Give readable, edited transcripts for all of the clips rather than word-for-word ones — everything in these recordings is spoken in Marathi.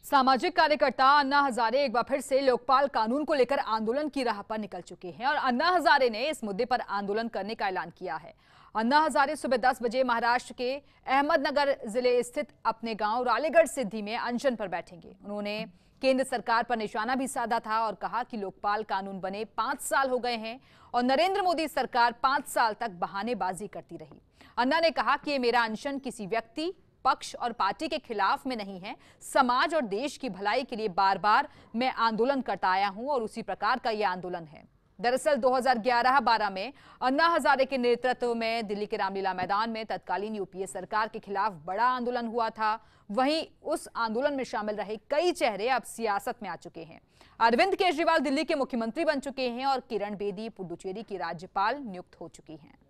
सामाजिक कार्यकर्ता अन्ना हजारे एक बार फिर से लोकपाल कानून को लेकर आंदोलन की राह पर निकल चुके हैं और अन्ना हजारे ने इस मुद्दे पर आंदोलन करने का ऐलान किया है। अन्ना हजारे सुबह 10 बजे महाराष्ट्र के अहमदनगर जिले स्थित अपने गांव रालेगढ़ सिद्धि में अनशन पर बैठेंगे। उन्होंने केंद्र सरकार पर निशाना भी साधा था और कहा कि लोकपाल कानून बने 5 साल हो गए हैं और नरेंद्र मोदी सरकार 5 साल तक बहानेबाजी करती रही। अन्ना ने कहा कि ये मेरा अनशन किसी व्यक्ति, पक्ष और पार्टी के खिलाफ में नहीं है। समाज और देश की भलाई के लिए बार बार मैं आंदोलन करता आया हूं और उसी प्रकार का यह आंदोलन है। दरअसल 2011-12 में अन्ना हजारे के नेतृत्व में दिल्ली के रामलीला मैदान में तत्कालीन यूपीए सरकार के खिलाफ बड़ा आंदोलन हुआ था। वहीं उस आंदोलन में शामिल रहे कई चेहरे अब सियासत में आ चुके हैं। अरविंद केजरीवाल दिल्ली के मुख्यमंत्री बन चुके हैं और किरण बेदी पुडुचेरी की राज्यपाल नियुक्त हो चुकी हैं।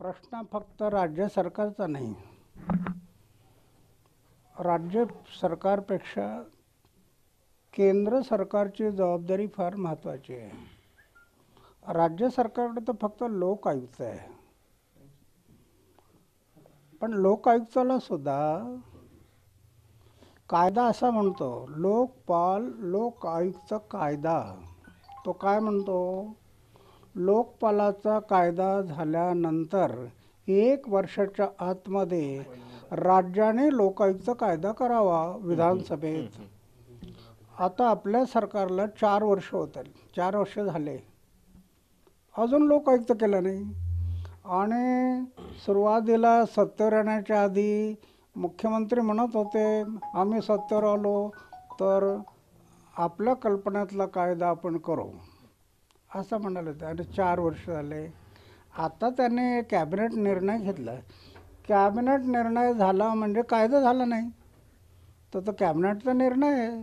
प्रश्न फक्त राज्य सरकारचा नाही, राज्य सरकारपेक्षा केंद्र सरकारची जबाबदारी फार महत्त्वाची आहे। राज्य सरकारकडे तर फक्त लोक आयुक्त आहे, पण लोक आयुक्ताला सुद्धा कायदा असा म्हणतो, लोकपाल लोक आयुक्त कायदा। तो काय म्हणतो, लोकपालाचा कायदा झाल्यानंतर 1 वर्षाच्या आतमध्ये राज्याने लोकायुक्त कायदा करावा विधानसभेत। आता आपल्या सरकारला 4 वर्ष होतील, 4 वर्ष झाले, अजून लोकायुक्त केलं नाही। आणि सुरुवातीला सत्तेवर येण्याच्या आधी मुख्यमंत्री म्हणत होते, आम्ही सत्तेवर आलो तर आपल्या कल्पनेतला कायदा आपण करू, असं म्हणाले होते। आणि 4 वर्ष झाले। आता त्याने कॅबिनेट निर्णय घेतला, कॅबिनेट निर्णय झाला म्हणजे कायदा झाला नाही, तर तो कॅबिनेटचा निर्णय आहे।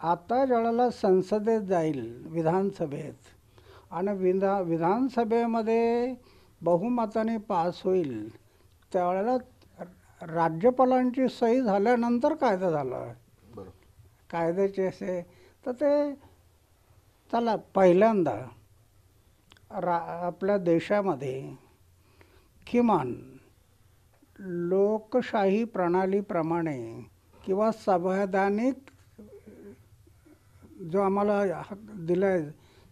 आता ज्यावेळेला संसदेत जाईल, विधानसभेत, आणि विधानसभेमध्ये बहुमताने पास होईल, त्यावेळेला राज्यपालांची सही झाल्यानंतर कायदा झाला। कायद्याचे असे तर ते चला पहिल्यांदा आपल्या देशामध्ये किमान लोकशाही प्रणालीप्रमाणे किंवा संवैधानिक जो आम्हाला हक दिला आहे,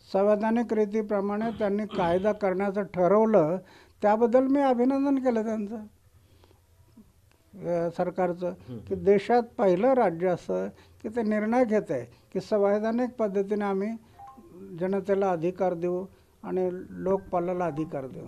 संवैधानिक रीतीप्रमाणे त्यांनी कायदा करण्याचं ठरवलं, त्याबद्दल मी अभिनंदन केलं त्यांचं, सरकारचं, की देशात पहिलं राज्य असं की ते निर्णय घेते की संवैधानिक पद्धतीने आम्ही जनतेला अधिकार देऊ आणि लोकपालाला अधिकार देऊ।